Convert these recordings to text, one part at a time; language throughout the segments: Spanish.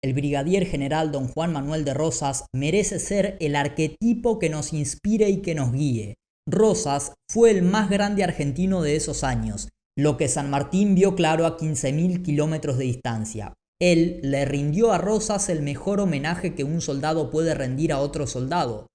El brigadier general don Juan Manuel de Rosas merece ser el arquetipo que nos inspire y que nos guíe. Rosas fue el más grande argentino de esos años, lo que San Martín vio claro a 15.000 kilómetros de distancia. Él le rindió a Rosas el mejor homenaje que un soldado puede rendir a otro soldado.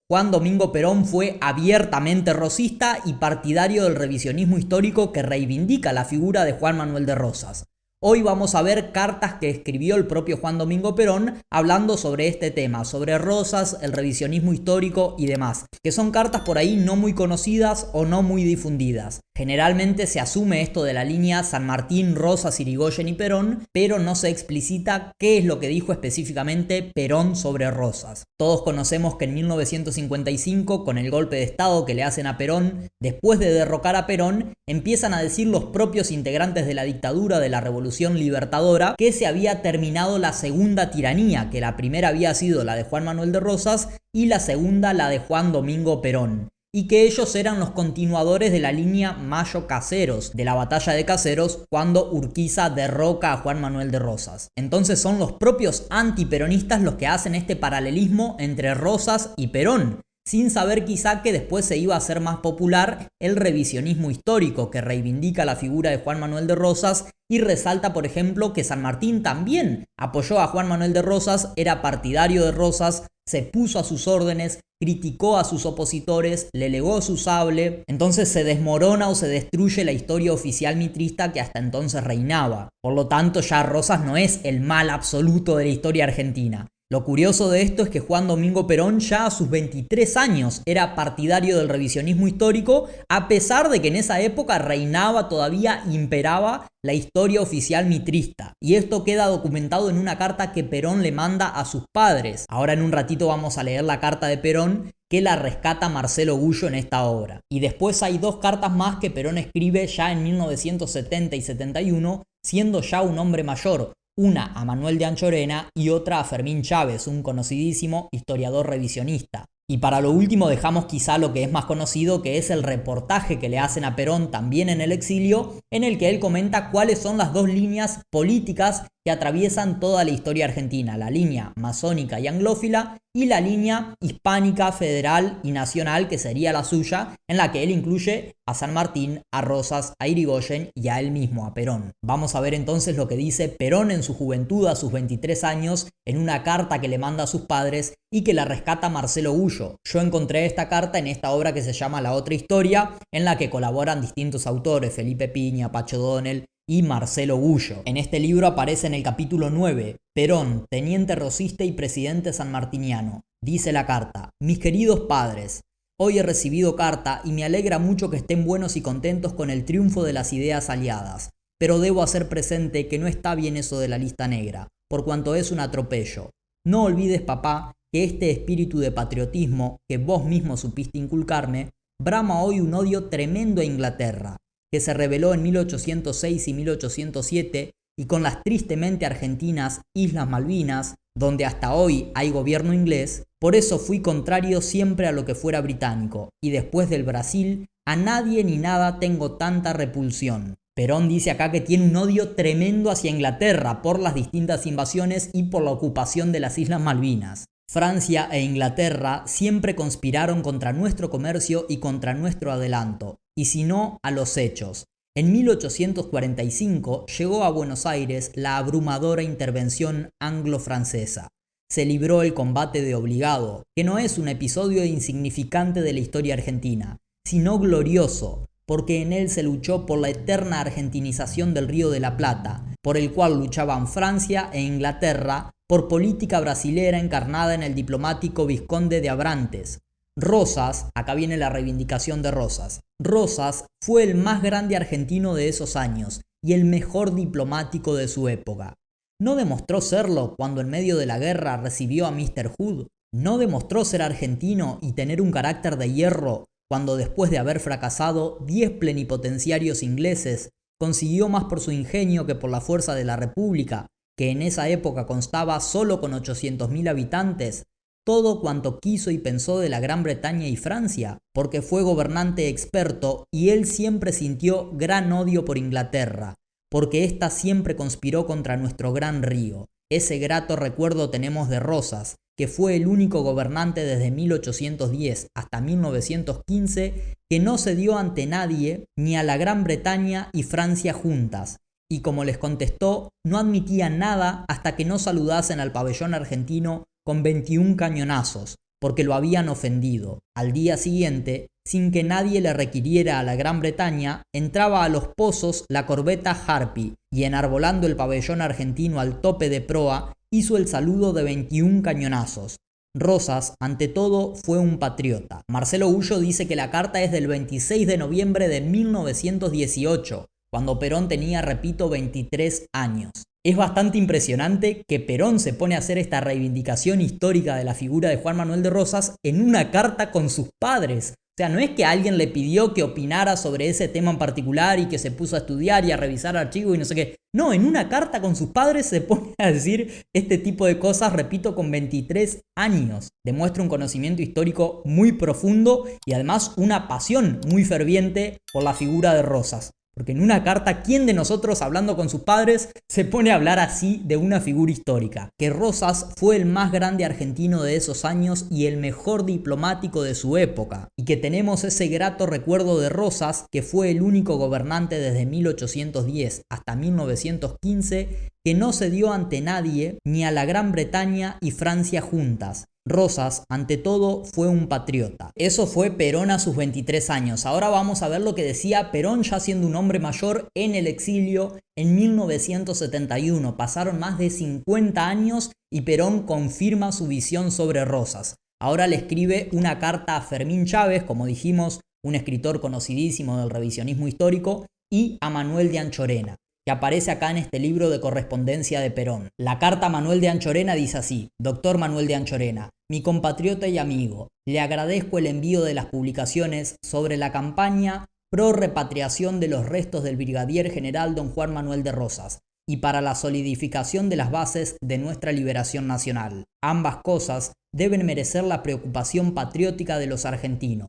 Juan Domingo Perón fue abiertamente rosista y partidario del revisionismo histórico que reivindica la figura de Juan Manuel de Rosas. Hoy vamos a ver cartas que escribió el propio Juan Domingo Perón hablando sobre este tema, sobre Rosas, el revisionismo histórico y demás, que son cartas por ahí no muy conocidas o no muy difundidas. Generalmente se asume esto de la línea San Martín, Rosas, Irigoyen y Perón, pero no se explicita qué es lo que dijo específicamente Perón sobre Rosas. Todos conocemos que en 1955, con el golpe de Estado que le hacen a Perón, después de derrocar a Perón, empiezan a decir los propios integrantes de la dictadura de la Revolución Libertadora que se había terminado la segunda tiranía, que la primera había sido la de Juan Manuel de Rosas y la segunda la de Juan Domingo Perón, y que ellos eran los continuadores de la línea Mayo-Caseros, de la batalla de Caseros, cuando Urquiza derroca a Juan Manuel de Rosas. Entonces son los propios antiperonistas los que hacen este paralelismo entre Rosas y Perón, sin saber quizá que después se iba a hacer más popular el revisionismo histórico, que reivindica la figura de Juan Manuel de Rosas y resalta, por ejemplo, que San Martín también apoyó a Juan Manuel de Rosas, era partidario de Rosas, se puso a sus órdenes, criticó a sus opositores, le legó su sable. Entonces se desmorona o se destruye la historia oficial mitrista que hasta entonces reinaba. Por lo tanto, ya Rosas no es el mal absoluto de la historia argentina. Lo curioso de esto es que Juan Domingo Perón ya a sus 23 años era partidario del revisionismo histórico, a pesar de que en esa época reinaba todavía, imperaba la historia oficial mitrista. Y esto queda documentado en una carta que Perón le manda a sus padres. Ahora en un ratito vamos a leer la carta de Perón, que la rescata Marcelo Gullo en esta obra. Y después hay dos cartas más que Perón escribe ya en 1970 y 71, siendo ya un hombre mayor. Una a Manuel de Anchorena y otra a Fermín Chávez, un conocidísimo historiador revisionista. Y para lo último dejamos quizá lo que es más conocido, que es el reportaje que le hacen a Perón también en el exilio, en el que él comenta cuáles son las dos líneas políticas que atraviesan toda la historia argentina, la línea masónica y anglófila y la línea hispánica, federal y nacional, que sería la suya, en la que él incluye a San Martín, a Rosas, a Irigoyen y a él mismo, a Perón. Vamos a ver entonces lo que dice Perón en su juventud, a sus 23 años, en una carta que le manda a sus padres y que la rescata Marcelo Gullo. Yo encontré esta carta en esta obra que se llama La Otra Historia, en la que colaboran distintos autores, Felipe Piña, Pacho Donel y Marcelo Gullo. En este libro aparece en el capítulo 9, Perón, teniente rosista y presidente sanmartiniano. Dice la carta: mis queridos padres, hoy he recibido carta y me alegra mucho que estén buenos y contentos con el triunfo de las ideas aliadas, pero debo hacer presente que no está bien eso de la lista negra, por cuanto es un atropello. No olvides, papá, que este espíritu de patriotismo que vos mismo supiste inculcarme, brama hoy un odio tremendo a Inglaterra, que se rebeló en 1806 y 1807 y con las tristemente argentinas Islas Malvinas, donde hasta hoy hay gobierno inglés. Por eso fui contrario siempre a lo que fuera británico, y después del Brasil, a nadie ni nada tengo tanta repulsión. Perón dice acá que tiene un odio tremendo hacia Inglaterra por las distintas invasiones y por la ocupación de las Islas Malvinas. Francia e Inglaterra siempre conspiraron contra nuestro comercio y contra nuestro adelanto, y si no, a los hechos. En 1845 llegó a Buenos Aires la abrumadora intervención anglo-francesa. Se libró el combate de Obligado, que no es un episodio insignificante de la historia argentina, sino glorioso, porque en él se luchó por la eterna argentinización del Río de la Plata, por el cual luchaban Francia e Inglaterra por política brasilera encarnada en el diplomático Vizconde de Abrantes. Rosas, acá viene la reivindicación de Rosas. Rosas fue el más grande argentino de esos años y el mejor diplomático de su época. ¿No demostró serlo cuando en medio de la guerra recibió a Mr. Hood? ¿No demostró ser argentino y tener un carácter de hierro cuando después de haber fracasado 10 plenipotenciarios ingleses consiguió más por su ingenio que por la fuerza de la República, que en esa época constaba solo con 800.000 habitantes, todo cuanto quiso y pensó de la Gran Bretaña y Francia, porque fue gobernante experto y él siempre sintió gran odio por Inglaterra, porque ésta siempre conspiró contra nuestro gran río, ese grato recuerdo tenemos de Rosas, que fue el único gobernante desde 1810 hasta 1915 que no cedió ante nadie ni a la Gran Bretaña y Francia juntas, y como les contestó, no admitía nada hasta que no saludasen al pabellón argentino con 21 cañonazos, porque lo habían ofendido. Al día siguiente, sin que nadie le requiriera a la Gran Bretaña, entraba a los pozos la corbeta Harpy y enarbolando el pabellón argentino al tope de proa, hizo el saludo de 21 cañonazos. Rosas, ante todo, fue un patriota. Marcelo Ullo dice que la carta es del 26 de noviembre de 1918, cuando Perón tenía, repito, 23 años. Es bastante impresionante que Perón se pone a hacer esta reivindicación histórica de la figura de Juan Manuel de Rosas en una carta con sus padres. O sea, no es que alguien le pidió que opinara sobre ese tema en particular y que se puso a estudiar y a revisar archivos y no sé qué. No, en una carta con sus padres se pone a decir este tipo de cosas, repito, con 23 años. Demuestra un conocimiento histórico muy profundo y además una pasión muy ferviente por la figura de Rosas. Porque en una carta, ¿quién de nosotros hablando con sus padres se pone a hablar así de una figura histórica? Que Rosas fue el más grande argentino de esos años y el mejor diplomático de su época. Y que tenemos ese grato recuerdo de Rosas, que fue el único gobernante desde 1810 hasta 1915 que no cedió ante nadie ni a la Gran Bretaña y Francia juntas. Rosas, ante todo, fue un patriota. Eso fue Perón a sus 23 años. Ahora vamos a ver lo que decía Perón ya siendo un hombre mayor en el exilio en 1971. Pasaron más de 50 años y Perón confirma su visión sobre Rosas. Ahora le escribe una carta a Fermín Chávez, como dijimos, un escritor conocidísimo del revisionismo histórico, y a Manuel de Anchorena, que aparece acá en este libro de correspondencia de Perón. La carta a Manuel de Anchorena dice así: Doctor Manuel de Anchorena, mi compatriota y amigo, le agradezco el envío de las publicaciones sobre la campaña pro repatriación de los restos del brigadier general don Juan Manuel de Rosas y para la solidificación de las bases de nuestra liberación nacional. Ambas cosas deben merecer la preocupación patriótica de los argentinos,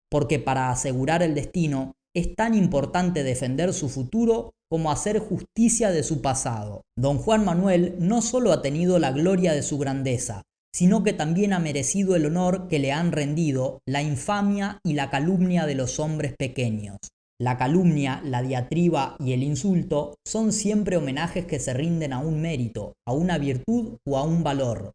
porque para asegurar el destino es tan importante defender su futuro como hacer justicia de su pasado. Don Juan Manuel no solo ha tenido la gloria de su grandeza, sino que también ha merecido el honor que le han rendido la infamia y la calumnia de los hombres pequeños. La calumnia, la diatriba y el insulto son siempre homenajes que se rinden a un mérito, a una virtud o a un valor.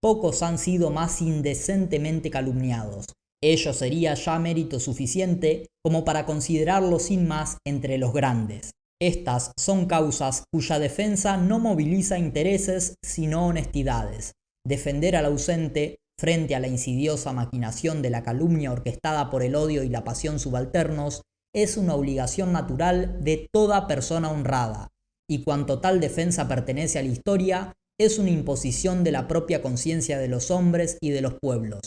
Pocos han sido más indecentemente calumniados. Ello sería ya mérito suficiente como para considerarlo sin más entre los grandes. Estas son causas cuya defensa no moviliza intereses sino honestidades. Defender al ausente frente a la insidiosa maquinación de la calumnia orquestada por el odio y la pasión subalternos es una obligación natural de toda persona honrada, y cuanto tal defensa pertenece a la historia, es una imposición de la propia conciencia de los hombres y de los pueblos.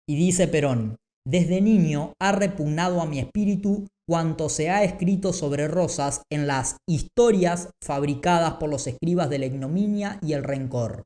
Y dice Perón: desde niño ha repugnado a mi espíritu cuanto se ha escrito sobre Rosas en las historias fabricadas por los escribas de la ignominia y el rencor.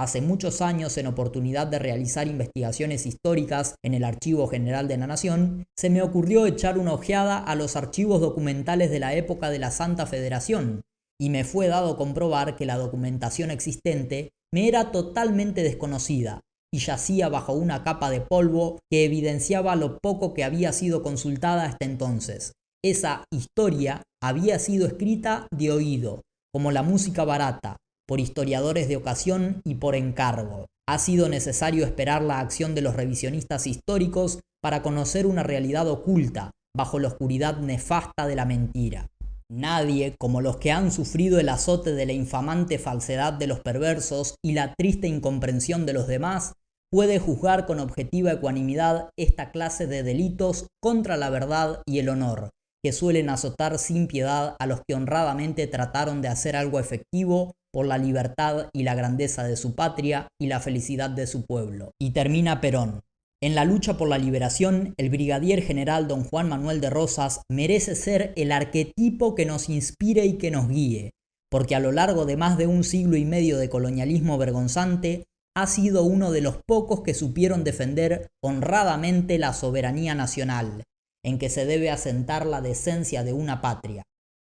Hace muchos años, en oportunidad de realizar investigaciones históricas en el Archivo General de la Nación, se me ocurrió echar una ojeada a los archivos documentales de la época de la Santa Federación, y me fue dado comprobar que la documentación existente me era totalmente desconocida, y yacía bajo una capa de polvo que evidenciaba lo poco que había sido consultada hasta entonces. Esa historia había sido escrita de oído, como la música barata, por historiadores de ocasión y por encargo. Ha sido necesario esperar la acción de los revisionistas históricos para conocer una realidad oculta, bajo la oscuridad nefasta de la mentira. Nadie, como los que han sufrido el azote de la infamante falsedad de los perversos y la triste incomprensión de los demás, puede juzgar con objetiva ecuanimidad esta clase de delitos contra la verdad y el honor, que suelen azotar sin piedad a los que honradamente trataron de hacer algo efectivo por la libertad y la grandeza de su patria y la felicidad de su pueblo. Y termina Perón: en la lucha por la liberación, el brigadier general don Juan Manuel de Rosas merece ser el arquetipo que nos inspire y que nos guíe, porque a lo largo de más de un siglo y medio de colonialismo vergonzante, ha sido uno de los pocos que supieron defender honradamente la soberanía nacional, en que se debe asentar la decencia de una patria.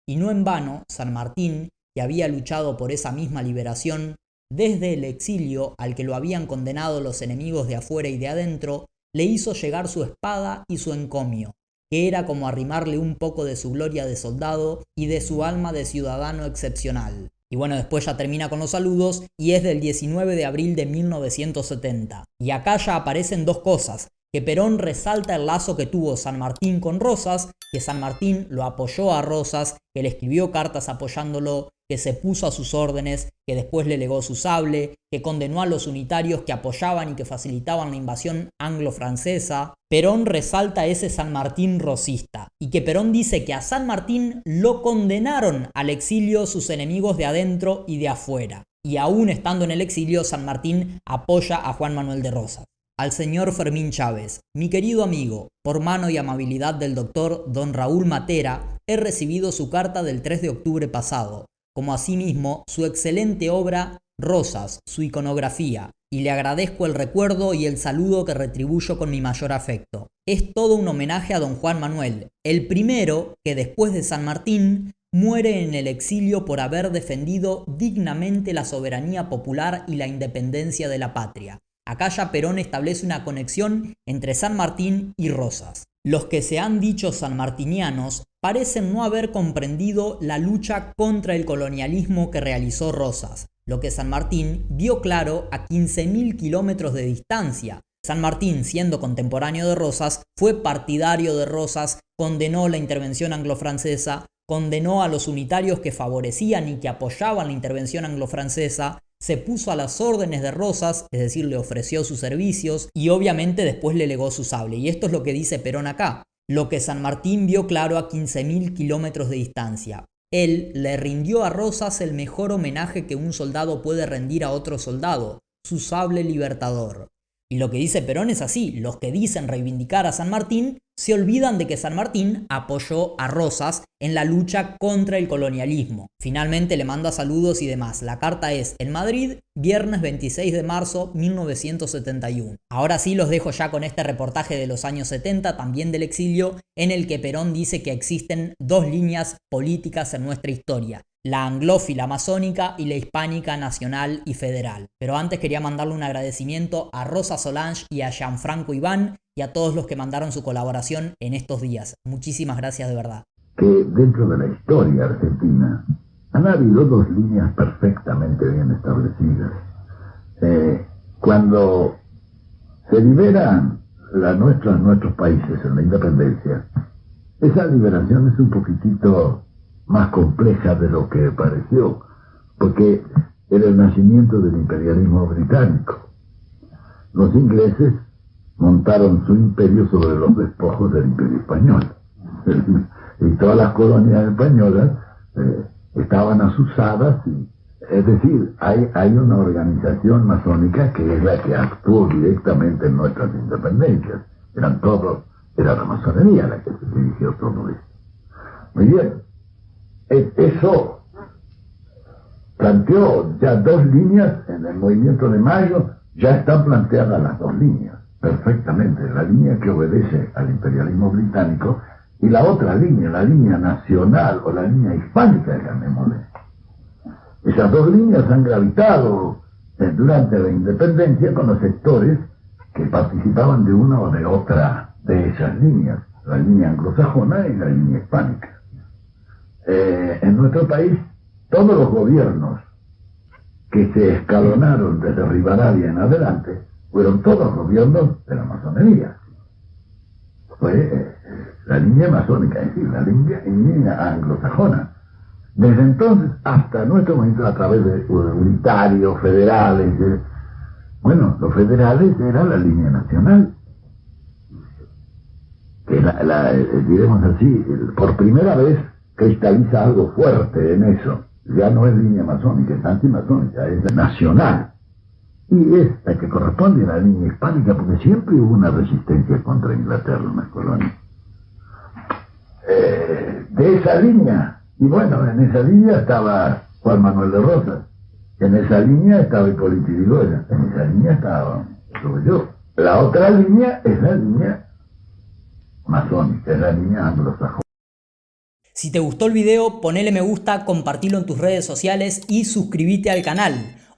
Y no en vano, San Martín, que había luchado por esa misma liberación, desde el exilio al que lo habían condenado los enemigos de afuera y de adentro, le hizo llegar su espada y su encomio, que era como arrimarle un poco de su gloria de soldado y de su alma de ciudadano excepcional. Y bueno, después ya termina con los saludos y es del 19 de abril de 1970. Y acá ya aparecen dos cosas. Que Perón resalta el lazo que tuvo San Martín con Rosas, que San Martín lo apoyó a Rosas, que le escribió cartas apoyándolo, que se puso a sus órdenes, que después le legó su sable, que condenó a los unitarios que apoyaban y que facilitaban la invasión anglo-francesa. Perón resalta ese San Martín rosista, y que Perón dice que a San Martín lo condenaron al exilio sus enemigos de adentro y de afuera. Y aún estando en el exilio, San Martín apoya a Juan Manuel de Rosas. Al señor Fermín Chávez, mi querido amigo, por mano y amabilidad del doctor don Raúl Matera, he recibido su carta del 3 de octubre pasado, como asimismo su excelente obra Rosas, su iconografía, y le agradezco el recuerdo y el saludo que retribuyo con mi mayor afecto. Es todo un homenaje a don Juan Manuel, el primero que después de San Martín muere en el exilio por haber defendido dignamente la soberanía popular y la independencia de la patria. Acá ya Perón establece una conexión entre San Martín y Rosas. Los que se han dicho sanmartinianos parecen no haber comprendido la lucha contra el colonialismo que realizó Rosas, lo que San Martín vio claro a 15.000 kilómetros de distancia. San Martín, siendo contemporáneo de Rosas, fue partidario de Rosas, condenó la intervención anglo-francesa, condenó a los unitarios que favorecían y que apoyaban la intervención anglo-francesa, se puso a las órdenes de Rosas, es decir, le ofreció sus servicios y obviamente después le legó su sable. Y esto es lo que dice Perón acá, lo que San Martín vio claro a 15.000 kilómetros de distancia. Él le rindió a Rosas el mejor homenaje que un soldado puede rendir a otro soldado, su sable libertador. Y lo que dice Perón es así, los que dicen reivindicar a San Martín se olvidan de que San Martín apoyó a Rosas en la lucha contra el colonialismo. Finalmente le manda saludos y demás. La carta es en Madrid, viernes 26 de marzo 1971. Ahora sí los dejo ya con este reportaje de los años 70, también del exilio, en el que Perón dice que existen dos líneas políticas en nuestra historia: la anglófila masónica y la hispánica nacional y federal. Pero antes quería mandarle un agradecimiento a Rosa Solange y a Gianfranco Iván y a todos los que mandaron su colaboración en estos días. Muchísimas gracias de verdad. Que dentro de la historia argentina han habido dos líneas perfectamente bien establecidas. Cuando se liberan nuestros países en la independencia, esa liberación es un poquitito más compleja de lo que pareció, porque era el nacimiento del imperialismo británico. Los ingleses montaron su imperio sobre los despojos del imperio español. Y todas las colonias españolas estaban asusadas. Es decir, hay una organización masónica que es la que actuó directamente en nuestras independencias. Era la masonería la que se dirigió todo esto. Muy bien. Eso planteó ya dos líneas en el movimiento de mayo, ya están planteadas las dos líneas, perfectamente, la línea que obedece al imperialismo británico y la otra línea, la línea nacional o la línea hispánica, llamémosle. Esas dos líneas han gravitado durante la independencia con los sectores que participaban de una o de otra de esas líneas, la línea anglosajona y la línea hispánica. En nuestro país, todos los gobiernos que se escalonaron desde Rivadavia en adelante fueron todos gobiernos de la masonería. Fue la línea masónica, es decir, la línea anglosajona. Desde entonces hasta nuestro momento, a través de unitarios, federales, bueno, los federales era la línea nacional. Que diremos así, por primera vez cristaliza algo fuerte en eso. Ya no es línea masónica, es antimasónica, es nacional. Y es la que corresponde a la línea hispánica, porque siempre hubo una resistencia contra Inglaterra en las colonias. De esa línea, y bueno, en esa línea estaba Juan Manuel de Rosas, en esa línea estaba Hipólito Yrigoyen, en esa línea estaba yo. La otra línea es la línea masónica, es la línea anglosajona. Si te gustó el video, ponele me gusta, compartilo en tus redes sociales y suscríbete al canal.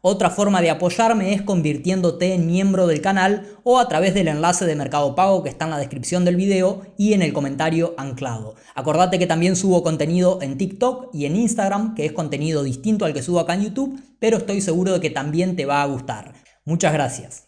Otra forma de apoyarme es convirtiéndote en miembro del canal o a través del enlace de Mercado Pago que está en la descripción del video y en el comentario anclado. Acordate que también subo contenido en TikTok y en Instagram, que es contenido distinto al que subo acá en YouTube, pero estoy seguro de que también te va a gustar. Muchas gracias.